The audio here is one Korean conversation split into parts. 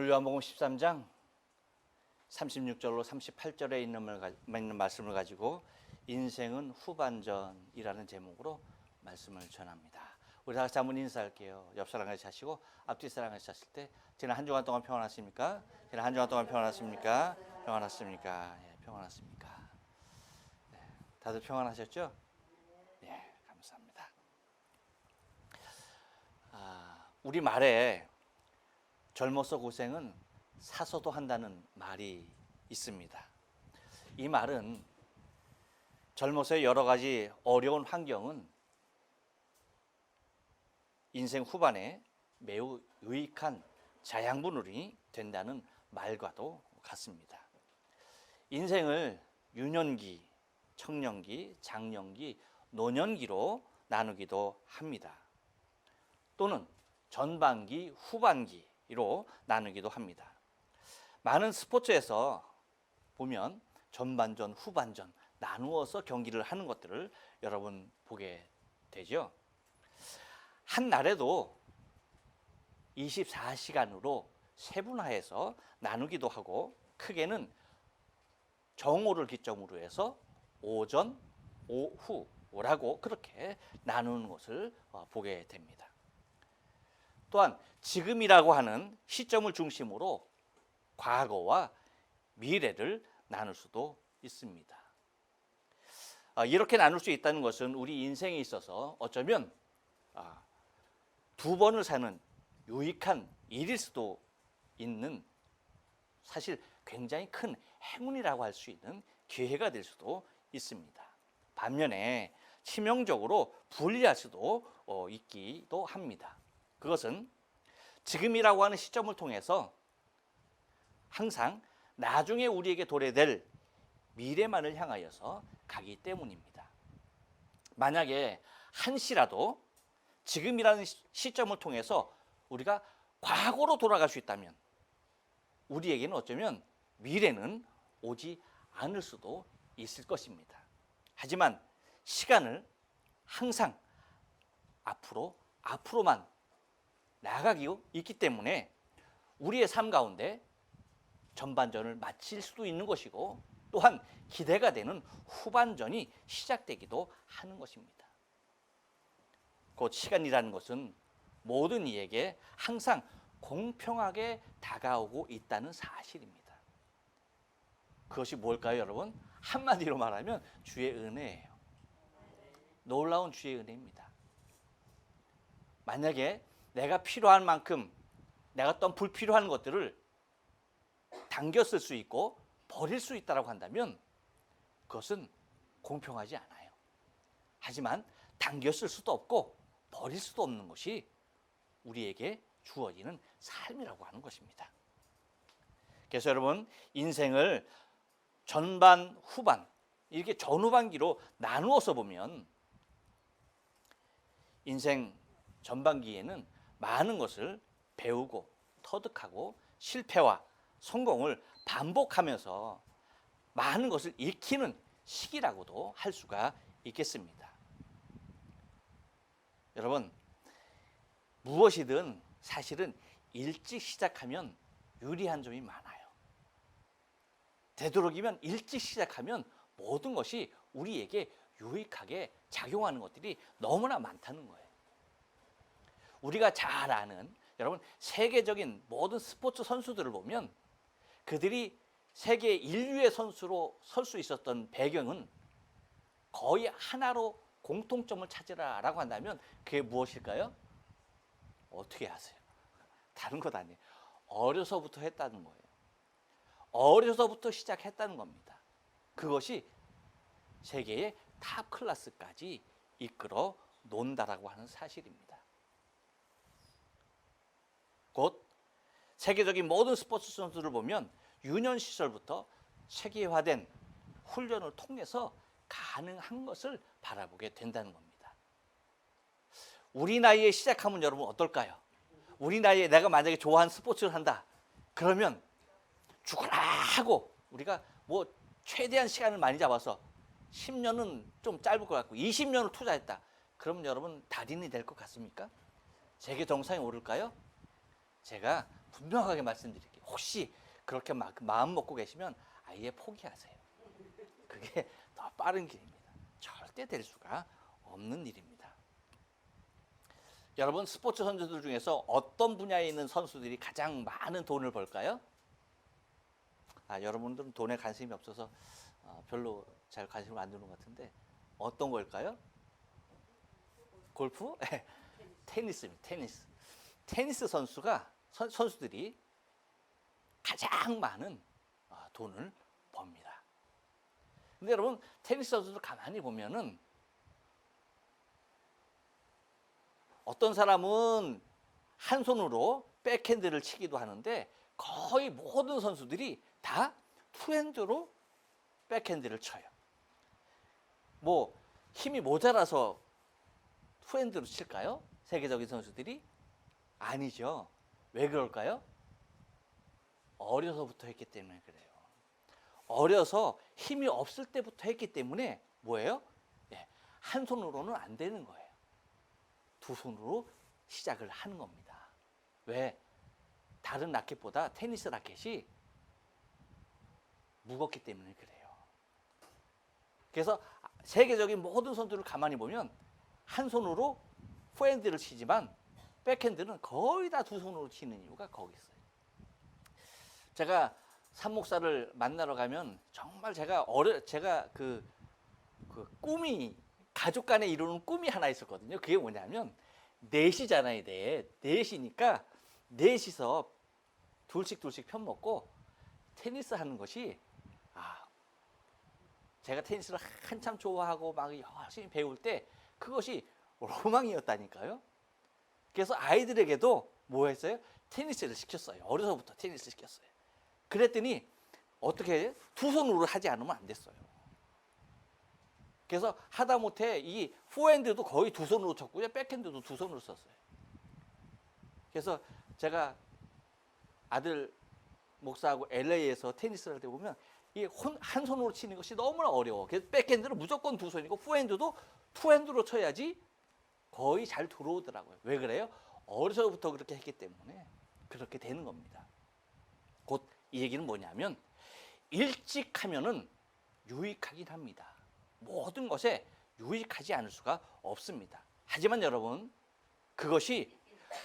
오늘 요한복음 13장 36절로 38절에 있는 말씀을 가지고 인생은 후반전이라는 제목으로 말씀을 전합니다. 우리 다 같이 한번 인사할게요. 옆 사람 같이 하시고 앞뒤 사람 같이 하실 때 지난 한 주간 동안 평안하십니까? 지난 한 주간 동안 평안하십니까? 평안하십니까? 예, 평안하십니까? 네, 다들 평안하셨죠? 예, 감사합니다. 우리 말에 젊어서 고생은 사서도 한다는 말이 있습니다. 이 말은 젊어서의 여러 가지 어려운 환경은 인생 후반에 매우 유익한 자양분이 된다는 말과도 같습니다. 인생을 유년기, 청년기, 장년기, 노년기로 나누기도 합니다. 또는 전반기, 후반기로 나누기도 합니다. 많은 스포츠에서 보면 전반전, 후반전 나누어서 경기를 하는 것들을 여러분 보게 되죠. 한 날에도 24시간으로 세분화해서 나누기도 하고 크게는 정오를 기점으로 해서 오전, 오후라고 그렇게 나누는 것을 보게 됩니다. 또한 지금이라고 하는 시점을 중심으로 과거와 미래를 나눌 수도 있습니다. 이렇게 나눌 수 있다는 것은 우리 인생에 있어서 어쩌면 두 번을 사는 유익한 일일 수도 있는 사실 굉장히 큰 행운이라고 할 수 있는 기회가 될 수도 있습니다. 반면에 치명적으로 불리할 수도 있기도 합니다. 그것은 지금이라고 하는 시점을 통해서 항상 나중에 우리에게 도래될 미래만을 향하여서 가기 때문입니다. 만약에 한시라도 지금이라는 시점을 통해서 우리가 과거로 돌아갈 수 있다면 우리에게는 어쩌면 미래는 오지 않을 수도 있을 것입니다. 하지만 시간을 항상 앞으로만 나아가기 있기 때문에 우리의 삶 가운데 전반전을 마칠 수도 있는 것이고 또한 기대가 되는 후반전이 시작되기도 하는 것입니다. 곧 시간이라는 것은 모든 이에게 항상 공평하게 다가오고 있다는 사실입니다. 그것이 뭘까요, 여러분? 한마디로 말하면 주의 은혜예요. 놀라운 주의 은혜입니다. 만약에 내가 필요한 만큼 내가 어떤 불필요한 것들을 당겨 쓸 수 있고 버릴 수 있다고 한다면 그것은 공평하지 않아요. 하지만 당겨 쓸 수도 없고 버릴 수도 없는 것이 우리에게 주어지는 삶이라고 하는 것입니다. 그래서 여러분 인생을 전반, 후반 이렇게 전후반기로 나누어서 보면 인생 전반기에는 많은 것을 배우고 터득하고 실패와 성공을 반복하면서 많은 것을 익히는 시기라고도 할 수가 있겠습니다. 여러분 무엇이든 사실은 일찍 시작하면 유리한 점이 많아요. 되도록이면 일찍 시작하면 모든 것이 우리에게 유익하게 작용하는 것들이 너무나 많다는 거예요. 우리가 잘 아는 여러분 세계적인 모든 스포츠 선수들을 보면 그들이 세계 인류의 선수로 설 수 있었던 배경은 거의 하나로 공통점을 찾으라라고 한다면 그게 무엇일까요? 어떻게 아세요? 다른 것 아니에요. 어려서부터 했다는 거예요. 어려서부터 시작했다는 겁니다. 그것이 세계의 탑 클래스까지 이끌어 논다라고 하는 사실입니다. 곧 세계적인 모든 스포츠 선수들을 보면 유년 시절부터 체계화된 훈련을 통해서 가능한 것을 바라보게 된다는 겁니다. 우리 나이에 시작하면 여러분 어떨까요? 우리 나이에 내가 만약에 좋아하는 스포츠를 한다. 그러면 죽어라 하고 우리가 뭐 최대한 시간을 많이 잡아서 10년은 좀 짧을 것 같고 20년을 투자했다. 그러면 여러분 달인이 될 것 같습니까? 세계 정상에 오를까요? 제가 분명하게 말씀드릴게요. 혹시 그렇게 마음 먹고 계시면 아예 포기하세요. 그게 더 빠른 길입니다. 절대 될 수가 없는 일입니다. 여러분, 스포츠 선수들 중에서 어떤 분야에 있는 선수들이 가장 많은 돈을 벌까요? 여러분들은 돈에 관심이 없어서 별로 잘 관심을 안 두는 것 같은데 어떤 걸까요? 골프? 테니스입니다. 테니스 선수들이 가장 많은 돈을 법니다. 근데 여러분, 테니스 선수들 가만히 보면은 어떤 사람은 한 손으로 백핸드를 치기도 하는데 거의 모든 선수들이 다 투핸드로 백핸드를 쳐요. 뭐 힘이 모자라서 투핸드로 칠까요? 세계적인 선수들이? 아니죠. 왜 그럴까요? 어려서부터 했기 때문에 그래요. 어려서 힘이 없을 때부터 했기 때문에 뭐예요? 한 손으로는 안 되는 거예요. 두 손으로 시작을 하는 겁니다. 왜? 다른 라켓보다 테니스 라켓이 무겁기 때문에 그래요. 그래서 세계적인 모든 선수를 가만히 보면 한 손으로 포핸드를 치지만 백핸드는 거의 다 두 손으로 치는 이유가 거기 있어요. 제가 산목사를 만나러 가면 정말 제가 그 꿈이, 가족 간에 이루는 꿈이 하나 있었거든요. 그게 뭐냐면 넷이잖아요. 넷이니까 넷이서 둘씩 편먹고 테니스 하는 것이 제가 테니스를 한참 좋아하고 막 열심히 배울 때 그것이 로망이었다니까요. 그래서 아이들에게도 뭐 했어요? 테니스를 시켰어요. 어려서부터 테니스 시켰어요. 그랬더니 어떻게 두 손으로 하지 않으면 안 됐어요. 그래서 하다못해 이 포핸드도 거의 두 손으로 쳤고요. 백핸드도 두 손으로 썼어요. 그래서 제가 아들 목사하고 LA에서 테니스를 할 때 보면 이 한 손으로 치는 것이 너무나 어려워. 그래서 백핸드는 무조건 두 손이고 포핸드도 투핸드로 쳐야지 거의 잘 들어오더라고요. 왜 그래요? 어려서부터 그렇게 했기 때문에 그렇게 되는 겁니다. 곧 이 얘기는 뭐냐면 일찍 하면은 유익하긴 합니다. 모든 것에 유익하지 않을 수가 없습니다. 하지만 여러분, 그것이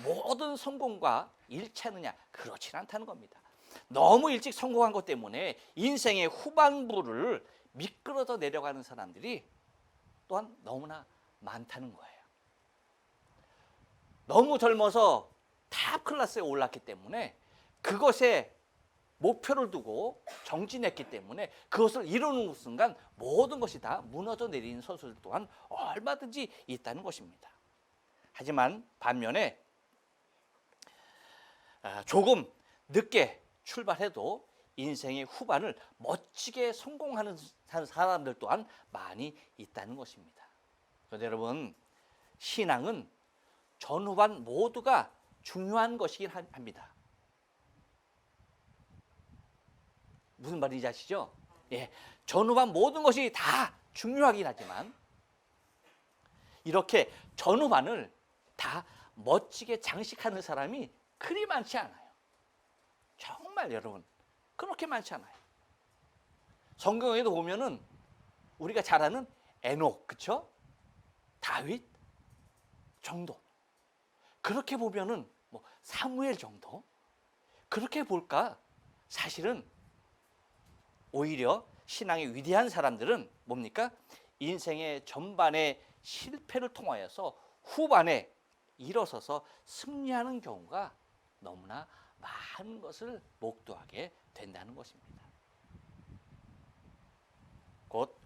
모든 성공과 일치하느냐? 그렇진 않다는 겁니다. 너무 일찍 성공한 것 때문에 인생의 후반부를 미끄러져 내려가는 사람들이 또한 너무나 많다는 거예요. 너무 젊어서 탑 클래스에 올랐기 때문에 그것에 목표를 두고 정진했기 때문에 그것을 이루는 순간 모든 것이 다 무너져 내리는 선수들 또한 얼마든지 있다는 것입니다. 하지만 반면에 조금 늦게 출발해도 인생의 후반을 멋지게 성공하는 사람들 또한 많이 있다는 것입니다. 그런데 여러분, 신앙은 전후반 모두가 중요한 것이긴 합니다. 무슨 말인지 아시죠? 전후반 모든 것이 다 중요하긴 하지만 이렇게 전후반을 다 멋지게 장식하는 사람이 그리 많지 않아요. 정말 여러분, 그렇게 많지 않아요. 성경에도 보면은 우리가 잘 아는 에녹, 그쵸? 다윗 정도. 그렇게 보면은 뭐 사무엘 정도. 그렇게 볼까? 사실은 오히려 신앙의 위대한 사람들은 뭡니까? 인생의 전반의 실패를 통하여서 후반에 일어서서 승리하는 경우가 너무나 많은 것을 목도하게 된다는 것입니다. 곧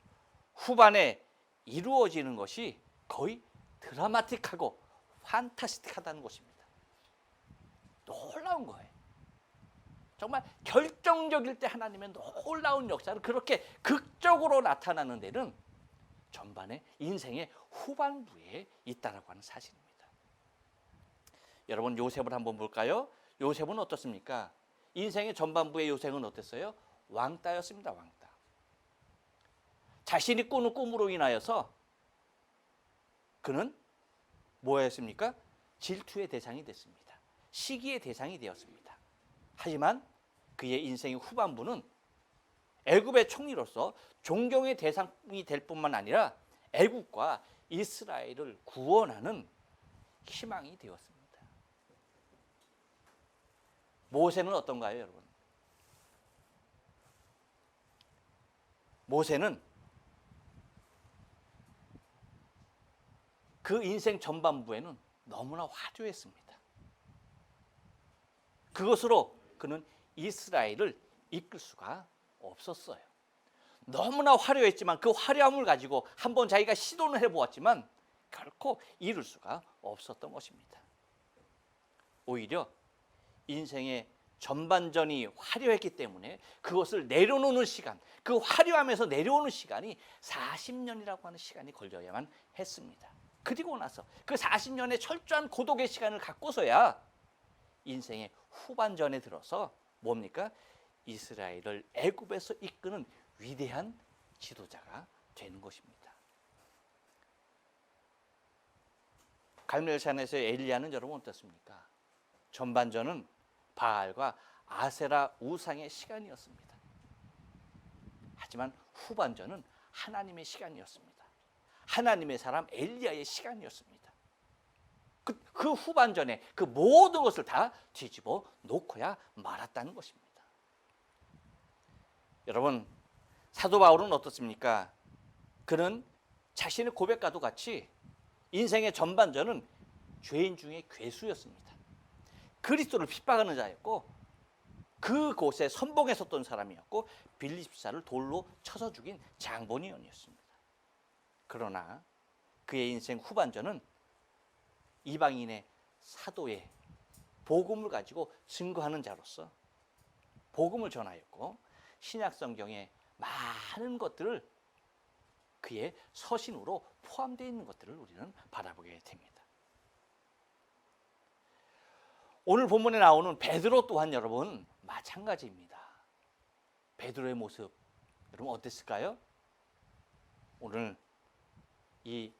후반에 이루어지는 것이 거의 드라마틱하고 판타스틱하다는 것입니다. 놀라운 거예요. 정말 결정적일 때 하나님의 놀라운 역사를 그렇게 극적으로 나타나는 데는 전반의 인생의 후반부에 있다라고 하는 사실입니다. 여러분, 요셉을 한번 볼까요? 요셉은 어떻습니까? 인생의 전반부의 요셉은 어땠어요? 왕따였습니다. 왕따. 자신이 꾸는 꿈으로 인하여서 그는 뭐였습니까? 질투의 대상이 됐습니다. 시기의 대상이 되었습니다. 하지만 그의 인생의 후반부는 애굽의 총리로서 존경의 대상이 될 뿐만 아니라 애굽과 이스라엘을 구원하는 희망이 되었습니다. 모세는 어떤가요, 여러분? 모세는 그 인생 전반부에는 너무나 화려했습니다. 그것으로 그는 이스라엘을 이끌 수가 없었어요. 너무나 화려했지만 그 화려함을 가지고 한번 자기가 시도는 해보았지만 결코 이룰 수가 없었던 것입니다. 오히려 인생의 전반전이 화려했기 때문에 그것을 내려놓는 시간, 그 화려함에서 내려오는 시간이 40년이라고 하는 시간이 걸려야만 했습니다. 그리고 나서 그 40년의 철저한 고독의 시간을 갖고서야 인생의 후반전에 들어서 뭡니까? 이스라엘을 애굽에서 이끄는 위대한 지도자가 되는 것입니다. 갈멜산에서의 엘리야는 여러분 어떻습니까? 전반전은 바알과 아세라 우상의 시간이었습니다. 하지만 후반전은 하나님의 시간이었습니다. 하나님의 사람 엘리야의 시간이었습니다. 그 후반전에 그 모든 것을 다 뒤집어 놓고야 말았다는 것입니다. 여러분, 사도 바울은 어떻습니까? 그는 자신의 고백과도 같이 인생의 전반전은 죄인 중에 괴수였습니다. 그리스도를 핍박하는 자였고 그곳에 선봉에 섰던 사람이었고 빌립사를 돌로 쳐서 죽인 장본인이었습니다. 그러나 그의 인생 후반전은 이방인의 사도의 복음을 가지고 증거하는 자로서 복음을 전하였고 신약 성경의 많은 것들을 그의 서신으로 포함되어 있는 것들을 우리는 바라보게 됩니다. 오늘 본문에 나오는 베드로 또한 여러분 마찬가지입니다. 베드로의 모습 여러분 어땠을까요? 오늘 이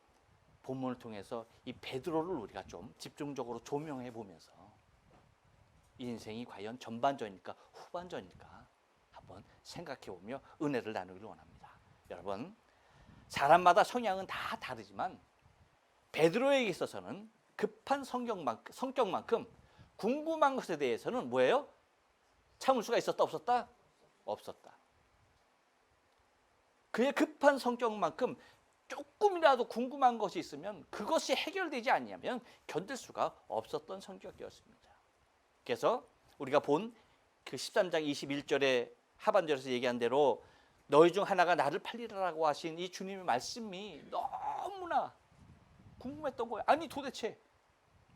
본문을 통해서 이 베드로를 우리가 좀 집중적으로 조명해 보면서 인생이 과연 전반전일까 후반전일까 한번 생각해 보며 은혜를 나누기를 원합니다. 여러분, 사람마다 성향은 다 다르지만 베드로에게 있어서는 급한 성격만큼 궁금한 것에 대해서는 뭐예요? 참을 수가 있었다 없었다? 없었다. 그의 급한 성격만큼 조금이라도 궁금한 것이 있으면 그것이 해결되지 않냐면 견딜 수가 없었던 성격이었습니다. 그래서 우리가 본 그 13장 21절의 하반절에서 얘기한 대로 너희 중 하나가 나를 팔리라고 하신 이 주님의 말씀이 너무나 궁금했던 거예요. 아니 도대체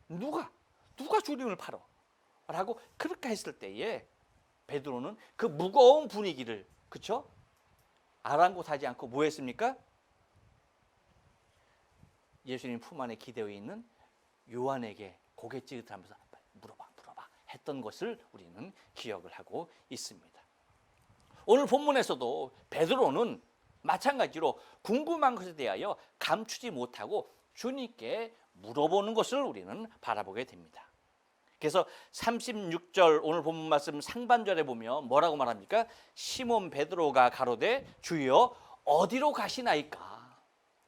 누가 주님을 팔어? 라고 그렇게 했을 때에 베드로는 그 무거운 분위기를 그쵸? 아랑곳하지 않고 뭐 했습니까? 예수님 품 안에 기대어 있는 요한에게 고개 찌긋하면서 물어봐 했던 것을 우리는 기억을 하고 있습니다. 오늘 본문에서도 베드로는 마찬가지로 궁금한 것에 대하여 감추지 못하고 주님께 물어보는 것을 우리는 바라보게 됩니다. 그래서 36절 오늘 본문 말씀 상반절에 보면 뭐라고 말합니까? 시몬 베드로가 가로되 주여 어디로 가시나이까?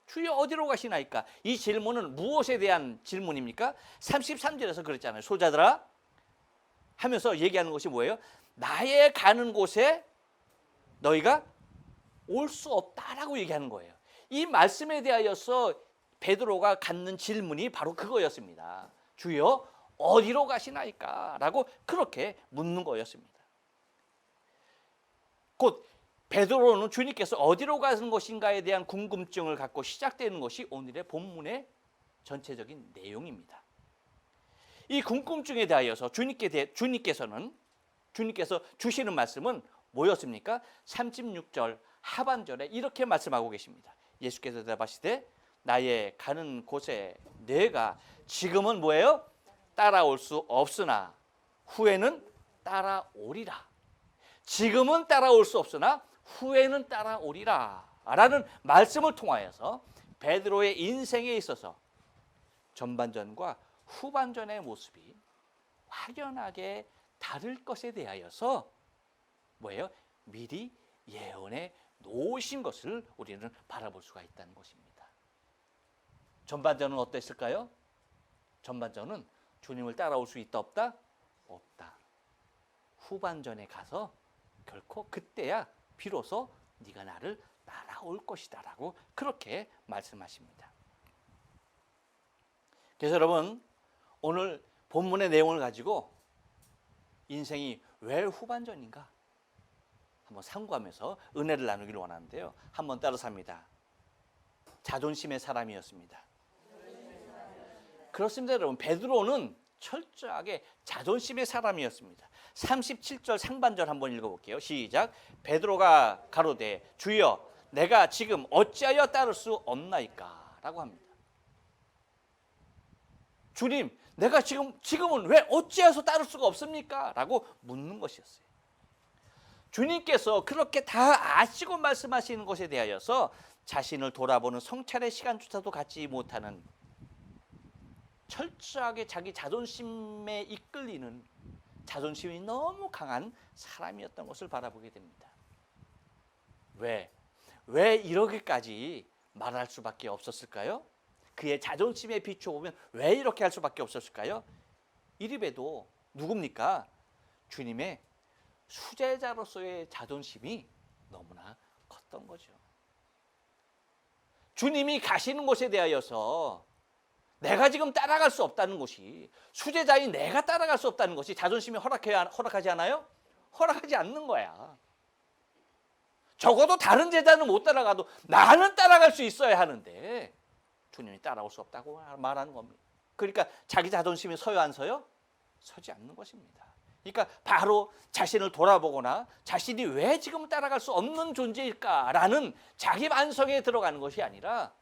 주여 어디로 가시나이까? 이 질문은 무엇에 대한 질문입니까? 33절에서 그랬잖아요. 소자들아 하면서 얘기하는 것이 뭐예요? 나의 가는 곳에 너희가 올 수 없다라고 얘기하는 거예요. 이 말씀에 대하여서 베드로가 갖는 질문이 바로 그거였습니다. 주여 어디로 가시나이까? 라고 그렇게 묻는 거였습니다. 곧 베드로는 주님께서 어디로 가는 것인가에 대한 궁금증을 갖고 시작되는 것이 오늘의 본문의 전체적인 내용입니다. 이 궁금증에 대하여서 주님께서 주시는 말씀은 뭐였습니까? 36절 하반절에 이렇게 말씀하고 계십니다. 예수께서 대답하시되 나의 가는 곳에 내가 지금은 뭐예요? 따라올 수 없으나 후에는 따라오리라. 지금은 따라올 수 없으나 후에는 따라오리라 라는 말씀을 통하여서 베드로의 인생에 있어서 전반전과 후반전의 모습이 확연하게 다를 것에 대하여서 뭐예요? 미리 예언해 놓으신 것을 우리는 바라볼 수가 있다는 것입니다. 전반전은 어땠을까요? 전반전은 주님을 따라올 수 있다 없다? 없다. 후반전에 가서 결코 그때야 비로소 네가 나를 따라올 것이다 라고 그렇게 말씀하십니다. 그래서 여러분, 오늘 본문의 내용을 가지고 인생이 왜 후반전인가 한번 상고하면서 은혜를 나누기를 원하는데요. 한번 따라서 합니다. 자존심의 사람이었습니다. 그렇습니다, 여러분. 베드로는 철저하게 자존심의 사람이었습니다. 37절 상반절 한번 읽어볼게요. 시작. 베드로가 가로되 주여 내가 지금 어찌하여 따를 수 없나이까 라고 합니다. 주님, 내가 지금은 왜 어찌해서 따를 수가 없습니까? 라고 묻는 것이었어요. 주님께서 그렇게 다 아시고 말씀하시는 것에 대하여서 자신을 돌아보는 성찰의 시간조차도 갖지 못하는 철저하게 자기 자존심에 이끌리는 자존심이 너무 강한 사람이었던 것을 바라보게 됩니다. 왜 이렇게까지 말할 수밖에 없었을까요? 그의 자존심에 비춰보면 왜 이렇게 할 수밖에 없었을까요? 이리 봬도 누굽니까? 주님의 수제자로서의 자존심이 너무나 컸던 거죠. 주님이 가시는 곳에 대하여서 내가 지금 따라갈 수 없다는 것이, 수제자인 내가 따라갈 수 없다는 것이 자존심이 허락하지 않아요? 허락하지 않는 거야. 적어도 다른 제자는 못 따라가도 나는 따라갈 수 있어야 하는데 주님이 따라올 수 없다고 말하는 겁니다. 그러니까 자기 자존심이 서요 안 서요? 서지 않는 것입니다. 그러니까 바로 자신을 돌아보거나 자신이 왜 지금 따라갈 수 없는 존재일까라는 자기 반성에 들어가는 것이 아니라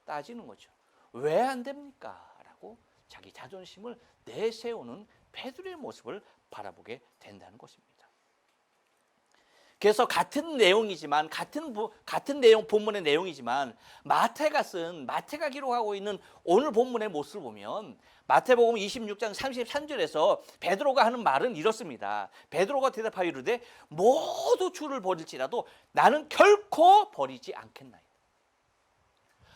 따지는 거죠. 왜 안 됩니까? 라고 자기 자존심을 내세우는 베드로의 모습을 바라보게 된다는 것입니다. 그래서 같은 내용이지만 같은 내용 본문의 내용이지만 마태가 기록하고 있는 오늘 본문의 모습을 보면 마태복음 26장 33절에서 베드로가 하는 말은 이렇습니다. 베드로가 대답하여 이르되 모두 주를 버릴지라도 나는 결코 버리지 않겠나이다.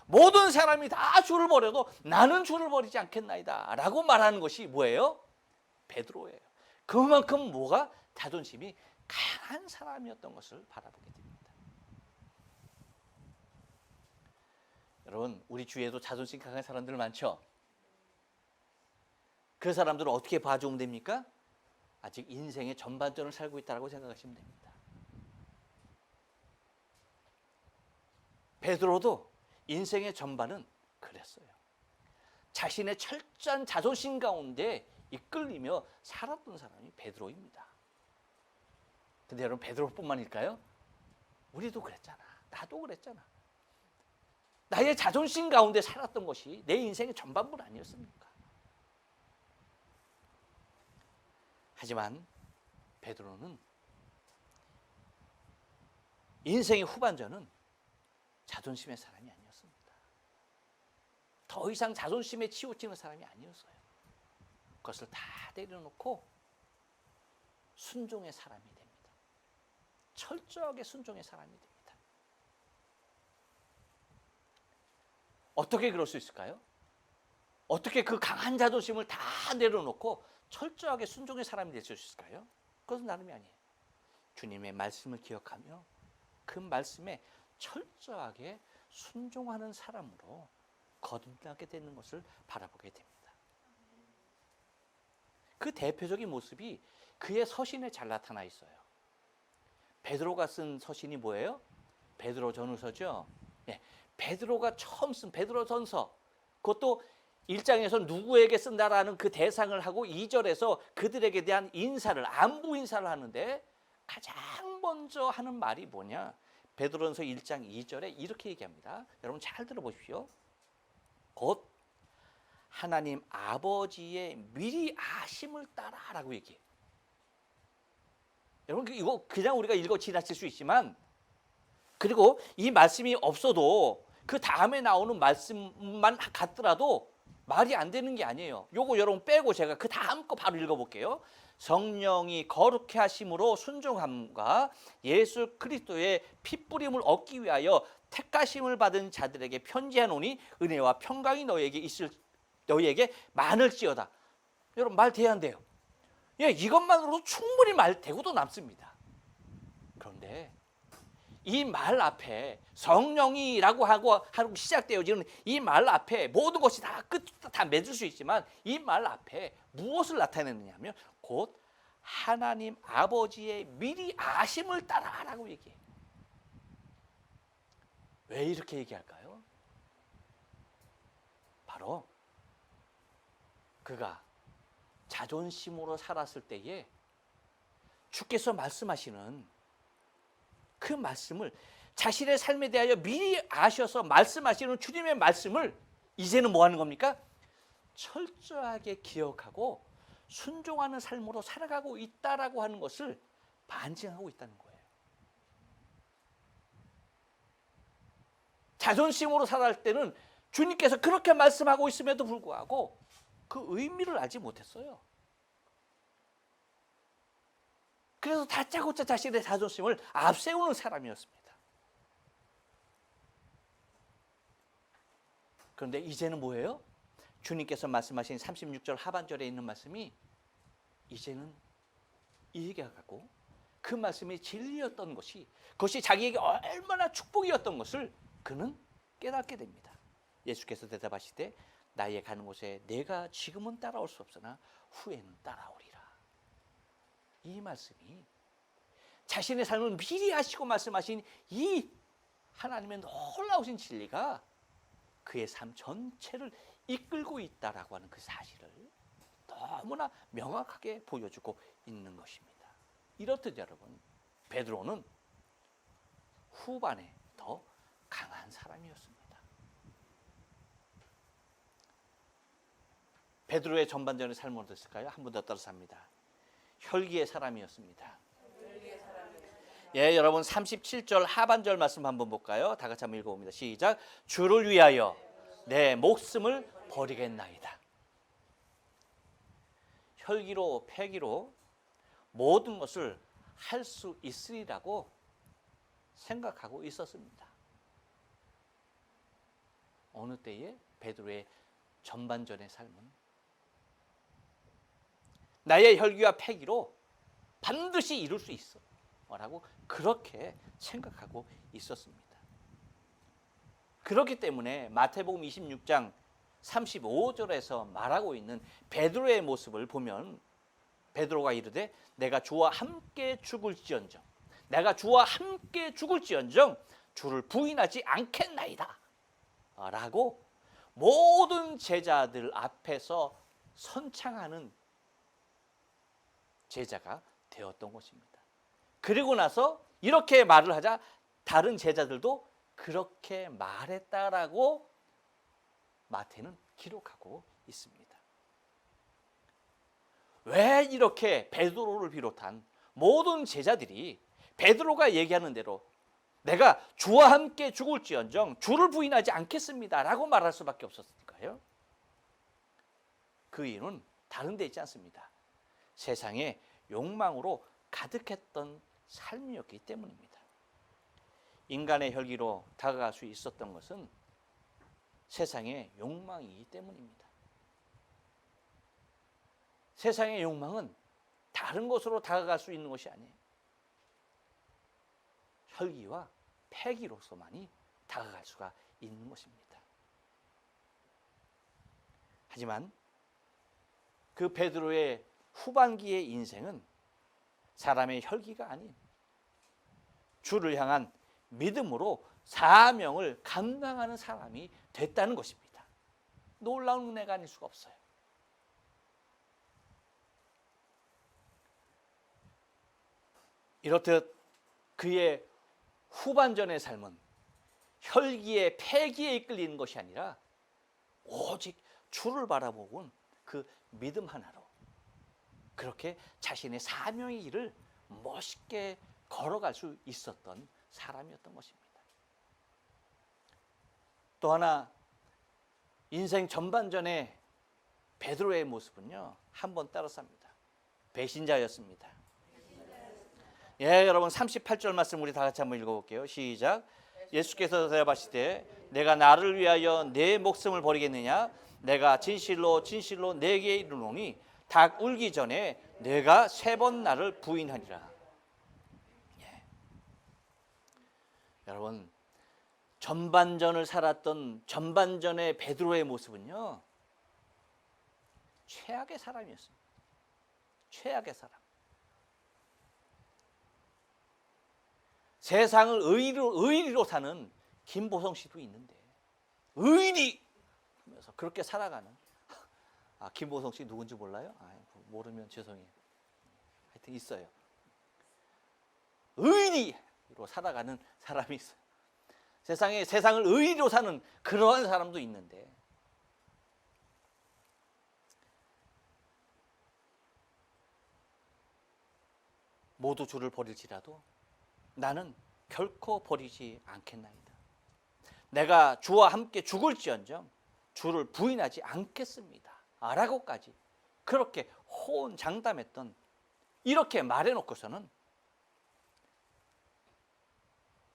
모든 사람이 다 주를 버려도 나는 주를 버리지 않겠나이다 라고 말하는 것이 뭐예요? 베드로예요. 그만큼 뭐가? 자존심이 강한 사람이었던 것을 바라보게 됩니다. 여러분, 우리 주위에도 자존심 강한 사람들 많죠? 그 사람들을 어떻게 봐주면 됩니까? 아직 인생의 전반전을 살고 있다고 생각하시면 됩니다. 베드로도 인생의 전반은 그랬어요. 자신의 철저한 자존심 가운데 이끌리며 살았던 사람이 베드로입니다. 근데 여러분, 베드로뿐만일까요? 우리도 그랬잖아. 나도 그랬잖아. 나의 자존심 가운데 살았던 것이 내 인생의 전반부 아니었습니까? 하지만 베드로는 인생의 후반전은 자존심의 사람이 아니었습니다. 더 이상 자존심에 치우치는 사람이 아니었어요. 그것을 다 내려놓고 순종의 사람이 됩니다. 철저하게 순종의 사람이 됩니다. 어떻게 그럴 수 있을까요? 어떻게 그 강한 자존심을 다 내려놓고 철저하게 순종의 사람이 될 수 있을까요? 그것은 나름이 아니에요. 주님의 말씀을 기억하며 그 말씀에 철저하게 순종하는 사람으로 거듭나게 되는 것을 바라보게 됩니다. 그 대표적인 모습이 그의 서신에 잘 나타나 있어요. 베드로가 쓴 서신이 뭐예요? 베드로 전후서죠. 네, 베드로가 처음 쓴 베드로전서, 그것도 1장에서 누구에게 쓴다라는 그 대상을 하고 2절에서 그들에게 대한 인사를, 안부 인사를 하는데 가장 먼저 하는 말이 뭐냐? 베드로전서 1장 2절에 이렇게 얘기합니다. 여러분 잘 들어보십시오. 곧 하나님 아버지의 미리 아심을 따라라고 얘기해요. 여러분, 이거 그냥 우리가 읽어 지나칠 수 있지만, 그리고 이 말씀이 없어도 그 다음에 나오는 말씀만 같더라도 말이 안 되는 게 아니에요. 요거 여러분 빼고 제가 그 다음 거 바로 읽어볼게요. 성령이 거룩해 하심으로 순종함과 예수 그리스도의 핏부림을 얻기 위하여 택하심을 받은 자들에게 편지하노니 은혜와 평강이 너희에게 많을지어다. 여러분 말 돼야 안 돼요? 예, 이것만으로도 충분히 말 되고도 남습니다. 그런데 이 말 앞에 성령이라고 하고 시작되어지는 이 말 앞에 모든 것이 다 맺을 수 있지만 이 말 앞에 무엇을 나타내느냐면 곧 하나님 아버지의 미리 아심을 따라라고 얘기해요. 왜 이렇게 얘기할까요? 바로 그가 자존심으로 살았을 때에 주께서 말씀하시는 그 말씀을 자신의 삶에 대하여 미리 아셔서 말씀하시는 주님의 말씀을 이제는 뭐 하는 겁니까? 철저하게 기억하고 순종하는 삶으로 살아가고 있다라고 하는 것을 반증하고 있다는 거예요. 자존심으로 살아갈 때는 주님께서 그렇게 말씀하고 있음에도 불구하고 그 의미를 알지 못했어요. 그래서 다짜고짜 자신의 자존심을 앞세우는 사람이었습니다. 그런데 이제는 뭐예요? 주님께서 말씀하신 36절 하반절에 있는 말씀이 이제는 이해가 가고 그 말씀이 진리였던 것이 그것이 자기에게 얼마나 축복이었던 것을 그는 깨닫게 됩니다. 예수께서 대답하시되 나의 가는 곳에 내가 지금은 따라올 수 없으나 후에는 따라오리라. 이 말씀이 자신의 삶을 미리 하시고 말씀하신 이 하나님의 놀라우신 진리가 그의 삶 전체를 이끌고 있다라고 하는 그 사실을 너무나 명확하게 보여주고 있는 것입니다. 이렇듯 여러분, 베드로는 후반에 더 강한 사람이었습니다. 베드로의 전반전의 삶은 어땠을까요? 한 번 더 따라서 합니다. 혈기의 사람이었습니다. 예, 여러분 37절 하반절 말씀 한번 볼까요? 다 같이 한번 읽어봅니다. 시작. 주를 위하여 내 목숨을 버리겠나이다. 혈기로 패기로 모든 것을 할 수 있으리라고 생각하고 있었습니다. 어느 때에 베드로의 전반전의 삶은 나의 혈기와 패기로 반드시 이룰 수 있어 라고 그렇게 생각하고 있었습니다. 그렇기 때문에 마태복음 26장 35절에서 말하고 있는 베드로의 모습을 보면 베드로가 이르되 내가 주와 함께 죽을지언정 주를 부인하지 않겠나이다 라고 모든 제자들 앞에서 선창하는 제자가 되었던 것입니다. 그리고 나서 이렇게 말을 하자 다른 제자들도 그렇게 말했다라고 마태는 기록하고 있습니다. 왜 이렇게 베드로를 비롯한 모든 제자들이 베드로가 얘기하는 대로 내가 주와 함께 죽을지언정 주를 부인하지 않겠습니다 라고 말할 수밖에 없었을까요? 그 이유는 다른 데 있지 않습니다. 세상의 욕망으로 가득했던 삶이었기 때문입니다. 인간의 혈기로 다가갈 수 있었던 것은 세상의 욕망이기 때문입니다. 세상의 욕망은 다른 것으로 다가갈 수 있는 것이 아니에요. 혈기와 패기로서만이 다가갈 수가 있는 것입니다. 하지만 그 베드로의 후반기의 인생은 사람의 혈기가 아닌 주를 향한 믿음으로 사명을 감당하는 사람이 됐다는 것입니다. 놀라운 은혜가 아닐 수가 없어요. 이렇듯 그의 후반전의 삶은 혈기에 패기에 이끌리는 것이 아니라 오직 주를 바라보고 그 믿음 하나로 그렇게 자신의 사명의 길을 멋있게 걸어갈 수 있었던 사람이었던 것입니다. 또 하나 인생 전반전에 베드로의 모습은요, 한 번 따라삽니다. 배신자였습니다. 예, 여러분 38절 말씀 우리 다 같이 한번 읽어볼게요. 시작. 예수께서 대답하시되 내가 나를 위하여 내 목숨을 버리겠느냐? 내가 진실로 진실로 내게 이르노니 닭 울기 전에 내가 3번 나를 부인하리라. 예. 여러분 전반전을 살았던 전반전의 베드로의 모습은요, 최악의 사람이었습니다. 최악의 사람. 세상을 의리로 사는 김보성 씨도 있는데 의리 하면서 그렇게 살아가는, 김보성 씨 누군지 몰라요? 모르면 죄송해요. 하여튼 있어요. 의리로 살아가는 사람이 있어요. 세상을 의리로 사는 그러한 사람도 있는데, 모두 주를 버릴지라도 나는 결코 버리지 않겠나이다. 내가 주와 함께 죽을지언정 주를 부인하지 않겠습니다. 라고까지 그렇게 호언장담했던, 이렇게 말해놓고서는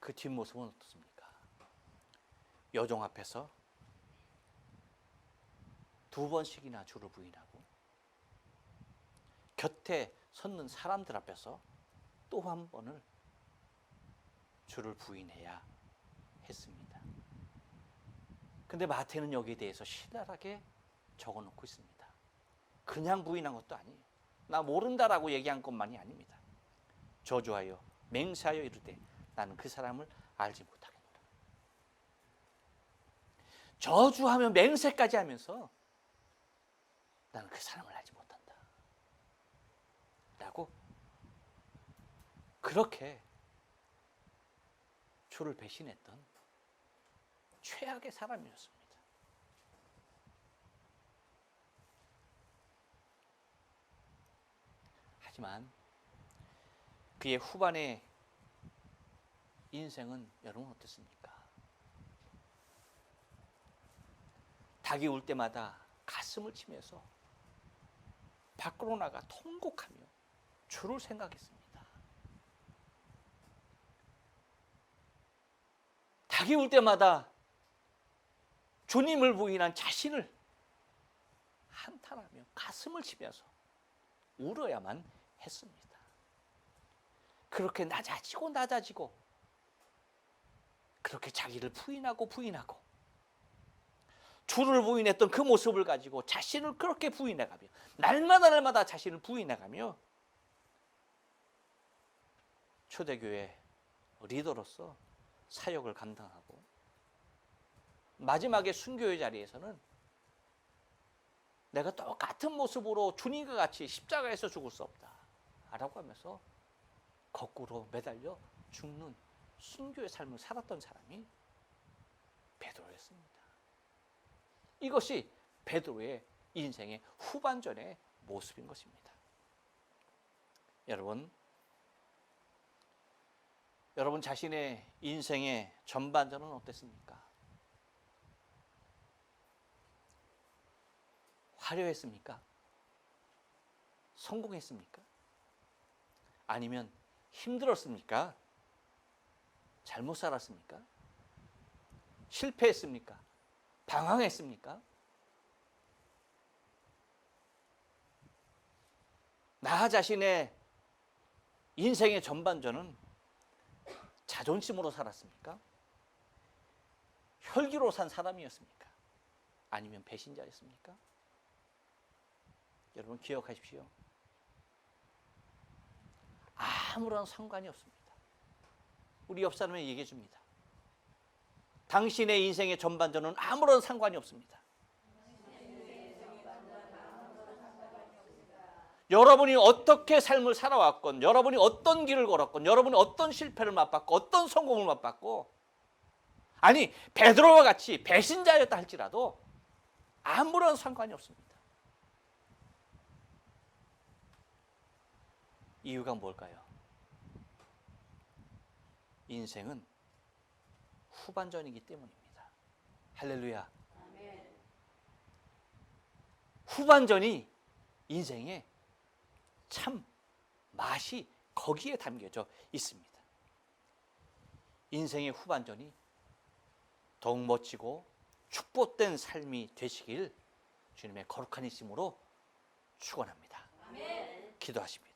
그 뒷모습은 어떻습니까? 여종 앞에서 2번씩이나 주를 부인하고 곁에 섰는 사람들 앞에서 또 한 번을 주를 부인해야 했습니다. 근데 마태는 여기에 대해서 신랄하게 적어놓고 있습니다. 그냥 부인한 것도 아니에요. 나 모른다라고 얘기한 것만이 아닙니다. 저주하여 맹세하여 이르되 나는 그 사람을 알지 못하겠노라. 저주하며 맹세까지 하면서 나는 그 사람을 알지 못한다 라고 그렇게 주를 배신했던 최악의 사람이었습니다. 하지만 그의 후반의 인생은 여러분 어땠습니까? 닭이 울 때마다 가슴을 치면서 밖으로 나가 통곡하며 주를 생각했습니다. 닭이 울 때마다 주님을 부인한 자신을 한탄하며 가슴을 치면서 울어야만 했습니다. 그렇게 낮아지고 그렇게 자기를 부인하고 주를 부인했던 그 모습을 가지고 자신을 그렇게 부인해가며 날마다 자신을 부인해가며 초대교회 리더로서 사역을 감당하고 마지막에 순교의 자리에서는 내가 똑같은 모습으로 주님과 같이 십자가에서 죽을 수 없다 라고 하면서 거꾸로 매달려 죽는 순교의 삶을 살았던 사람이 베드로였습니다. 이것이 베드로의 인생의 후반전의 모습인 것입니다. 여러분 자신의 인생의 전반전은 어땠습니까? 화려했습니까? 성공했습니까? 아니면 힘들었습니까? 잘못 살았습니까? 실패했습니까? 방황했습니까? 나 자신의 인생의 전반전은 자존심으로 살았습니까? 혈기로 산 사람이었습니까? 아니면 배신자였습니까? 여러분 기억하십시오. 아무런 상관이 없습니다. 우리 옆 사람에게 얘기해 줍니다. 당신의 인생의 전반전은 아무런 상관이 없습니다. 여러분이 어떻게 삶을 살아왔건, 여러분이 어떤 길을 걸었건, 여러분이 어떤 실패를 맛봤고, 어떤 성공을 맛봤고, 아니 베드로와 같이 배신자였다 할지라도 아무런 상관이 없습니다. 이유가 뭘까요? 인생은 후반전이기 때문입니다. 할렐루야. 후반전이 인생의 참 맛이 거기에 담겨져 있습니다. 인생의 후반전이 더욱 멋지고 축복된 삶이 되시길 주님의 거룩한 이름으로 축원합니다. 기도하십니다.